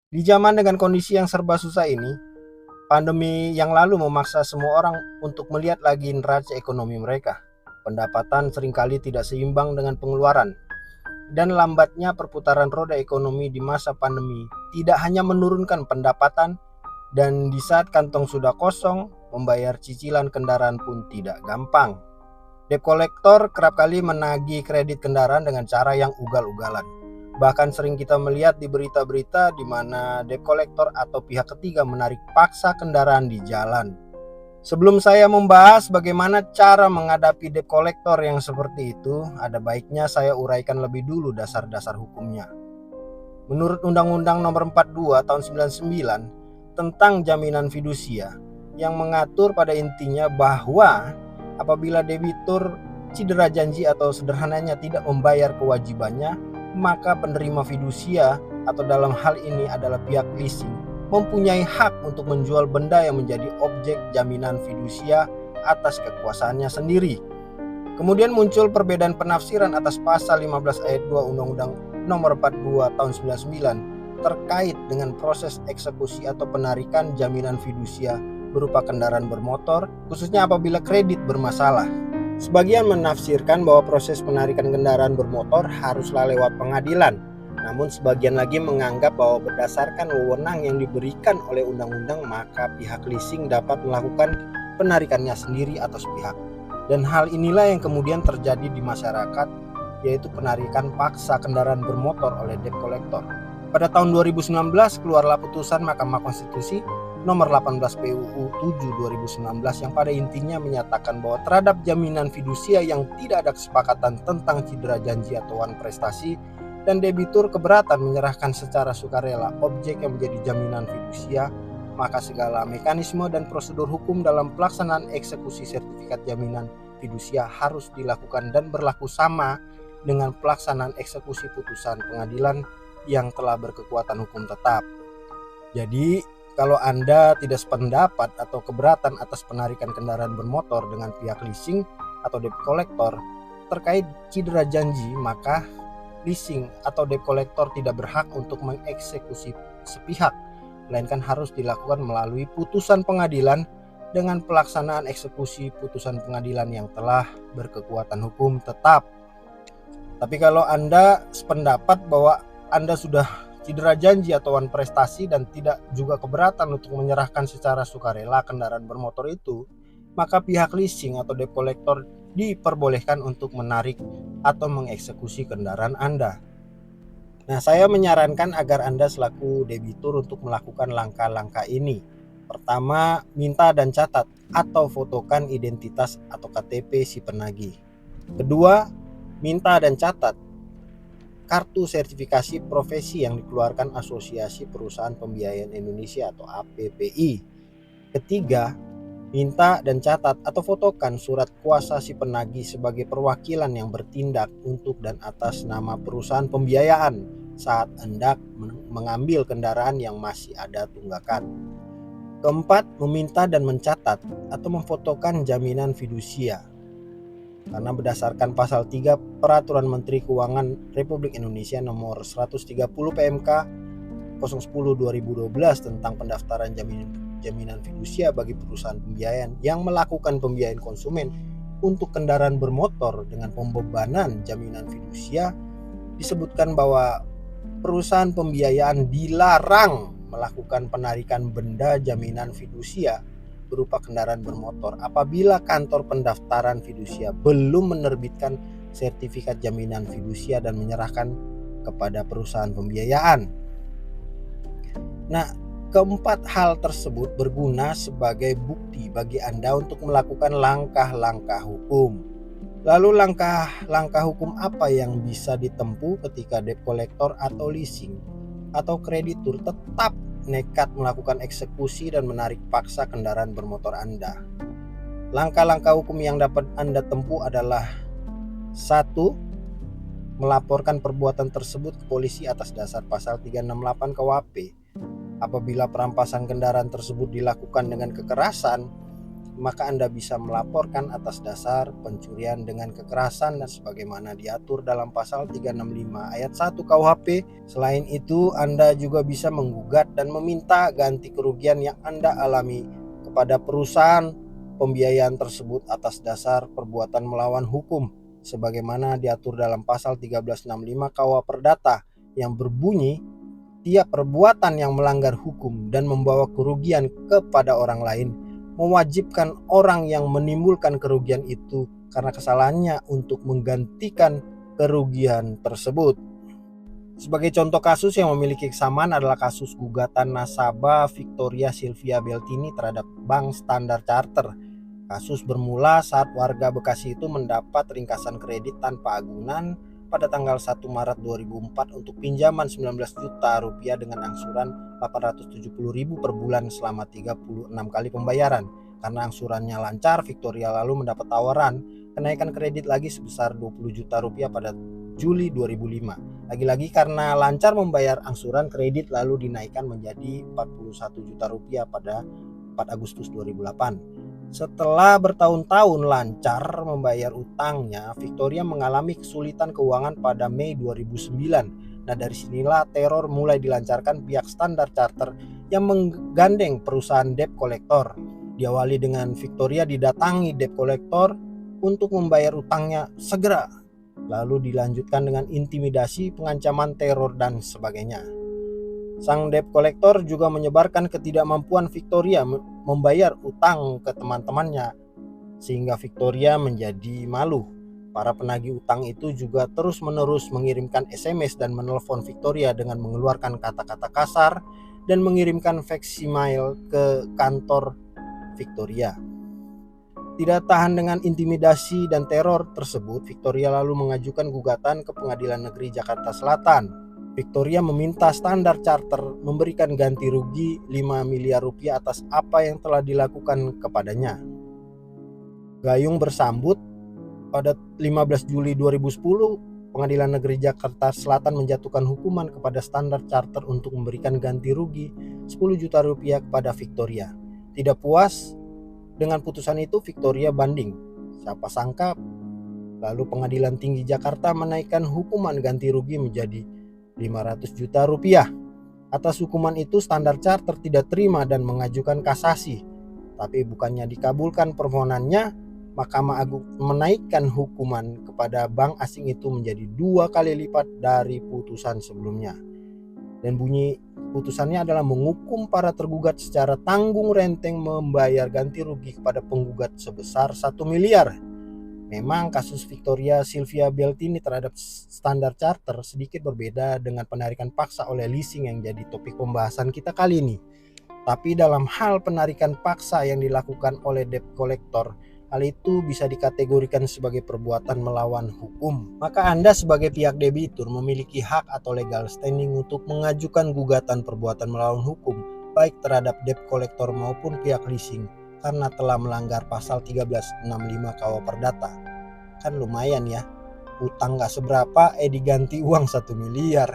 Di zaman dengan kondisi yang serba susah ini, pandemi yang lalu memaksa semua orang untuk melihat lagi neraca ekonomi mereka. Pendapatan seringkali tidak seimbang dengan pengeluaran, dan lambatnya perputaran roda ekonomi di masa pandemi tidak hanya menurunkan pendapatan, dan di saat kantong sudah kosong, membayar cicilan kendaraan pun tidak gampang. Debt collector kerap kali menagih kredit kendaraan dengan cara yang ugal-ugalan. Bahkan sering kita melihat di berita-berita di mana debt collector atau pihak ketiga menarik paksa kendaraan di jalan. Sebelum saya membahas bagaimana cara menghadapi debt collector yang seperti itu, ada baiknya saya uraikan lebih dulu dasar-dasar hukumnya. Menurut Undang-Undang Nomor 42 Tahun 99 tentang jaminan fidusia, yang mengatur pada intinya bahwa apabila debitur cedera janji atau sederhananya tidak membayar kewajibannya, maka penerima fidusia atau dalam hal ini adalah pihak leasing mempunyai hak untuk menjual benda yang menjadi objek jaminan fidusia atas kekuasaannya sendiri. Kemudian muncul perbedaan penafsiran atas pasal 15 ayat 2 Undang-Undang Nomor 42 Tahun 99 terkait dengan proses eksekusi atau penarikan jaminan fidusia berupa kendaraan bermotor, khususnya apabila kredit bermasalah. Sebagian menafsirkan bahwa proses penarikan kendaraan bermotor haruslah lewat pengadilan, namun sebagian lagi menganggap bahwa berdasarkan wewenang yang diberikan oleh undang-undang, maka pihak leasing dapat melakukan penarikannya sendiri atas pihak. Dan hal inilah yang kemudian terjadi di masyarakat, yaitu penarikan paksa kendaraan bermotor oleh debt collector. Pada tahun 2019 keluarlah putusan Mahkamah Konstitusi Nomor 18 PUU 7 2019 yang pada intinya menyatakan bahwa terhadap jaminan fidusia yang tidak ada kesepakatan tentang cedera janji atau wan prestasi, dan debitur keberatan menyerahkan secara sukarela objek yang menjadi jaminan fidusia, maka segala mekanisme dan prosedur hukum dalam pelaksanaan eksekusi sertifikat jaminan fidusia harus dilakukan dan berlaku sama dengan pelaksanaan eksekusi putusan pengadilan yang telah berkekuatan hukum tetap. Jadi, kalau Anda tidak sependapat atau keberatan atas penarikan kendaraan bermotor dengan pihak leasing atau debt collector terkait cedera janji, maka leasing atau debt collector tidak berhak untuk mengeksekusi sepihak, melainkan harus dilakukan melalui putusan pengadilan dengan pelaksanaan eksekusi putusan pengadilan yang telah berkekuatan hukum tetap. Tapi kalau Anda sependapat bahwa Anda sudah cedera janji atau wan prestasi dan tidak juga keberatan untuk menyerahkan secara sukarela kendaraan bermotor itu, maka pihak leasing atau debt collector diperbolehkan untuk menarik atau mengeksekusi kendaraan Anda. Nah, saya menyarankan agar Anda selaku debitur untuk melakukan langkah-langkah ini. Pertama, minta dan catat atau fotokan identitas atau KTP si penagih. Kedua, minta dan catat kartu sertifikasi profesi yang dikeluarkan Asosiasi Perusahaan Pembiayaan Indonesia atau APPI. Ketiga, minta dan catat atau fotokan surat kuasa si penagih sebagai perwakilan yang bertindak untuk dan atas nama perusahaan pembiayaan saat hendak mengambil kendaraan yang masih ada tunggakan. Keempat, meminta dan mencatat atau memfotokan jaminan fidusia. Karena berdasarkan pasal 3 Peraturan Menteri Keuangan Republik Indonesia Nomor 130 PMK 010/2012 tentang pendaftaran jaminan fidusia bagi perusahaan pembiayaan yang melakukan pembiayaan konsumen untuk kendaraan bermotor dengan pembebanan jaminan fidusia, disebutkan bahwa perusahaan pembiayaan dilarang melakukan penarikan benda jaminan fidusia berupa kendaraan bermotor apabila kantor pendaftaran fidusia belum menerbitkan sertifikat jaminan fidusia dan menyerahkan kepada perusahaan pembiayaan. Nah, keempat hal tersebut berguna sebagai bukti bagi Anda untuk melakukan langkah-langkah hukum. Lalu langkah-langkah hukum apa yang bisa ditempuh ketika debt collector atau leasing atau kreditur tetap nekat melakukan eksekusi dan menarik paksa kendaraan bermotor Anda? Langkah-langkah hukum yang dapat Anda tempuh adalah: 1. Melaporkan perbuatan tersebut ke polisi atas dasar pasal 368 KUHP. Apabila perampasan kendaraan tersebut dilakukan dengan kekerasan, maka Anda bisa melaporkan atas dasar pencurian dengan kekerasan dan sebagaimana diatur dalam pasal 365 ayat 1 KUHP. Selain itu, Anda juga bisa menggugat dan meminta ganti kerugian yang Anda alami kepada perusahaan pembiayaan tersebut atas dasar perbuatan melawan hukum sebagaimana diatur dalam pasal 1365 KUH Perdata yang berbunyi, tiap perbuatan yang melanggar hukum dan membawa kerugian kepada orang lain mewajibkan orang yang menimbulkan kerugian itu karena kesalahannya untuk menggantikan kerugian tersebut. Sebagai contoh kasus yang memiliki kesamaan adalah kasus gugatan nasabah Victoria Sylvia Beltini terhadap Bank Standard Chartered. Kasus bermula saat warga Bekasi itu mendapat ringkasan kredit tanpa agunan pada tanggal 1 Maret 2004 untuk pinjaman 19 juta rupiah dengan angsuran 870.000 per bulan selama 36 kali pembayaran. Karena angsurannya lancar, Victoria lalu mendapat tawaran kenaikan kredit lagi sebesar 20 juta rupiah pada Juli 2005. Lagi-lagi karena lancar membayar angsuran, kredit lalu dinaikkan menjadi 41 juta rupiah pada 4 Agustus 2008. Setelah bertahun-tahun lancar membayar utangnya, Victoria mengalami kesulitan keuangan pada Mei 2009. Nah, dari sinilah teror mulai dilancarkan pihak Standard Chartered yang menggandeng perusahaan debt collector. Diawali dengan Victoria didatangi debt collector untuk membayar utangnya segera. Lalu dilanjutkan dengan intimidasi, pengancaman, teror, dan sebagainya. Sang debt collector juga menyebarkan ketidakmampuan Victoria membayar utang ke teman-temannya, sehingga Victoria menjadi malu. Para penagih utang itu juga terus-menerus mengirimkan SMS dan menelpon Victoria dengan mengeluarkan kata-kata kasar dan mengirimkan fax email ke kantor Victoria. Tidak tahan dengan intimidasi dan teror tersebut, Victoria lalu mengajukan gugatan ke Pengadilan Negeri Jakarta Selatan. Victoria meminta Standard Chartered memberikan ganti rugi 5 miliar rupiah atas apa yang telah dilakukan kepadanya. Gayung bersambut, pada 15 Juli 2010, Pengadilan Negeri Jakarta Selatan menjatuhkan hukuman kepada Standard Chartered untuk memberikan ganti rugi 10 juta rupiah kepada Victoria. Tidak puas dengan putusan itu, Victoria banding. Siapa sangka lalu Pengadilan Tinggi Jakarta menaikkan hukuman ganti rugi menjadi 500 juta rupiah. Atas hukuman itu Standard Chartered tidak terima dan mengajukan kasasi. Tapi bukannya dikabulkan permohonannya, Mahkamah Agung menaikkan hukuman kepada bank asing itu menjadi 2 kali lipat dari putusan sebelumnya. Dan bunyi putusannya adalah menghukum para tergugat secara tanggung renteng membayar ganti rugi kepada penggugat sebesar 1 miliar. Memang kasus Victoria Sylvia Beltini terhadap Standard Chartered sedikit berbeda dengan penarikan paksa oleh leasing yang jadi topik pembahasan kita kali ini. Tapi dalam hal penarikan paksa yang dilakukan oleh debt collector, hal itu bisa dikategorikan sebagai perbuatan melawan hukum. Maka Anda sebagai pihak debitur memiliki hak atau legal standing untuk mengajukan gugatan perbuatan melawan hukum baik terhadap debt collector maupun pihak leasing karena telah melanggar pasal 1365 KUH Perdata. Kan lumayan ya, utang gak seberapa diganti uang 1 miliar.